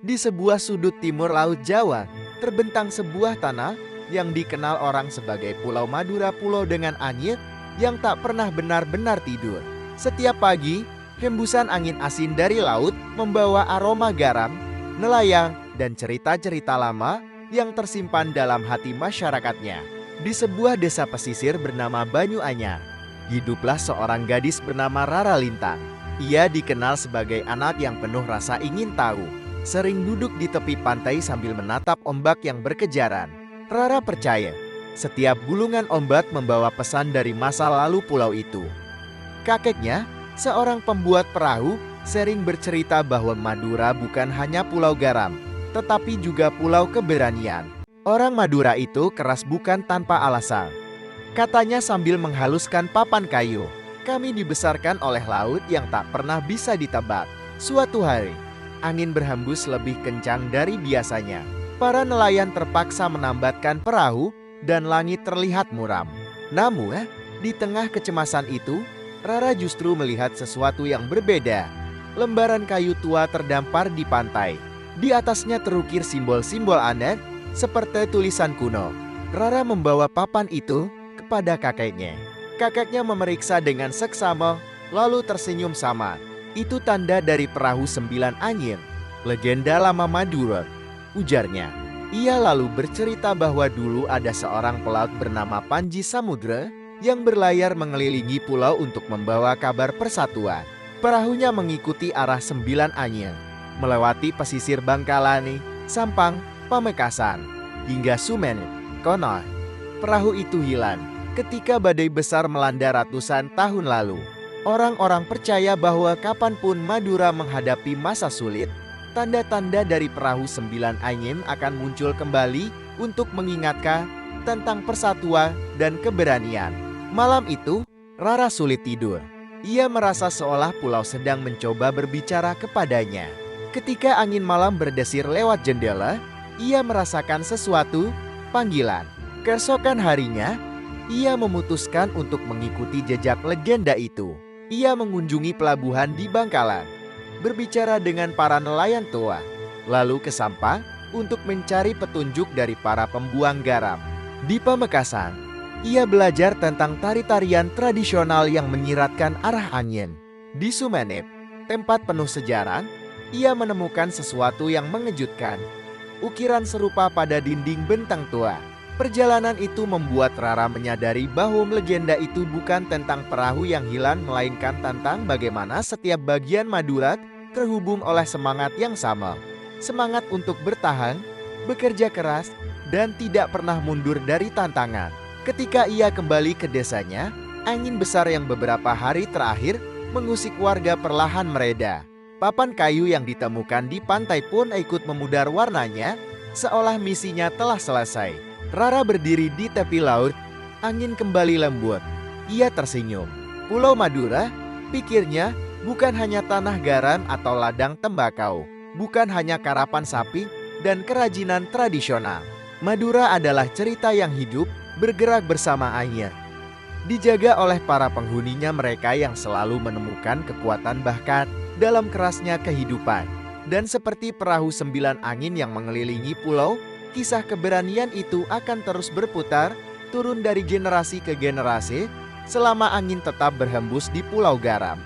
Di sebuah sudut timur Laut Jawa, terbentang sebuah tanah yang dikenal orang sebagai Pulau Madura, pulau dengan anyir yang tak pernah benar-benar tidur. Setiap pagi, hembusan angin asin dari laut membawa aroma garam, nelayan, dan cerita-cerita lama yang tersimpan dalam hati masyarakatnya. Di sebuah desa pesisir bernama Banyuanyar, hiduplah seorang gadis bernama Rara Lintang. Ia dikenal sebagai anak yang penuh rasa ingin tahu. Sering duduk di tepi pantai sambil menatap ombak yang berkejaran. Rara percaya, setiap gulungan ombak membawa pesan dari masa lalu pulau itu. Kakeknya, seorang pembuat perahu, sering bercerita bahwa Madura bukan hanya pulau garam, tetapi juga pulau keberanian. Orang Madura itu keras bukan tanpa alasan. Katanya sambil menghaluskan papan kayu, kami dibesarkan oleh laut yang tak pernah bisa ditebak. Suatu hari, angin berhembus lebih kencang dari biasanya. Para nelayan terpaksa menambatkan perahu dan langit terlihat muram. Namun, di tengah kecemasan itu, Rara justru melihat sesuatu yang berbeda. Lembaran kayu tua terdampar di pantai. Di atasnya terukir simbol-simbol aneh seperti tulisan kuno. Rara membawa papan itu kepada kakeknya. Kakeknya memeriksa dengan seksama, lalu tersenyum samar. Itu tanda dari perahu 9 anyir, legenda lama Madura, ujarnya. Ia lalu bercerita bahwa dulu ada seorang pelaut bernama Panji Samudra yang berlayar mengelilingi pulau untuk membawa kabar persatuan. Perahunya mengikuti arah 9 anyir, melewati pesisir Bangkalani, Sampang, Pamekasan, hingga Sumenep. Konon, perahu itu hilang ketika badai besar melanda ratusan tahun lalu. Orang-orang percaya bahwa kapanpun Madura menghadapi masa sulit, tanda-tanda dari perahu 9 anyir akan muncul kembali untuk mengingatkan tentang persatuan dan keberanian. Malam itu, Rara sulit tidur. Ia merasa seolah pulau sedang mencoba berbicara kepadanya. Ketika angin malam berdesir lewat jendela, ia merasakan sesuatu, panggilan. Keesokan harinya, ia memutuskan untuk mengikuti jejak legenda itu. Ia mengunjungi pelabuhan di Bangkalan, berbicara dengan para nelayan tua, lalu ke Sampang untuk mencari petunjuk dari para pembuang garam. Di Pamekasan, ia belajar tentang tari-tarian tradisional yang menyiratkan arah angin. Di Sumenep, tempat penuh sejarah, ia menemukan sesuatu yang mengejutkan. Ukiran serupa pada dinding bentang tua. Perjalanan itu membuat Rara menyadari bahwa legenda itu bukan tentang perahu yang hilang, melainkan tentang bagaimana setiap bagian Madura terhubung oleh semangat yang sama. Semangat untuk bertahan, bekerja keras, dan tidak pernah mundur dari tantangan. Ketika ia kembali ke desanya, angin besar yang beberapa hari terakhir mengusik warga perlahan mereda. Papan kayu yang ditemukan di pantai pun ikut memudar warnanya, seolah misinya telah selesai. Rara berdiri di tepi laut, angin kembali lembut. Ia tersenyum. Pulau Madura, pikirnya, bukan hanya tanah garam atau ladang tembakau, bukan hanya karapan sapi dan kerajinan tradisional. Madura adalah cerita yang hidup, bergerak bersama air. Dijaga oleh para penghuninya, mereka yang selalu menemukan kekuatan bahkan dalam kerasnya kehidupan. Dan seperti perahu 9 angin yang mengelilingi pulau, kisah keberanian itu akan terus berputar, turun dari generasi ke generasi, selama angin tetap berhembus di Pulau Garam.